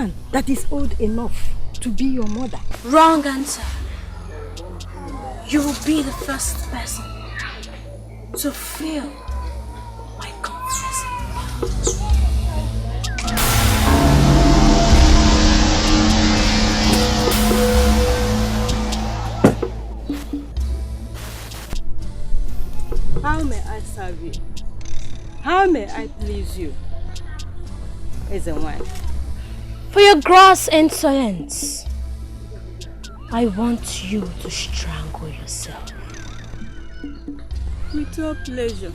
man that is old enough to be your mother. Wrong answer. You will be the first person to feel my confessing. How may I serve you? How may I please you? Ezenwanyị. For your gross insolence, I want you to strangle yourself. With your pleasure.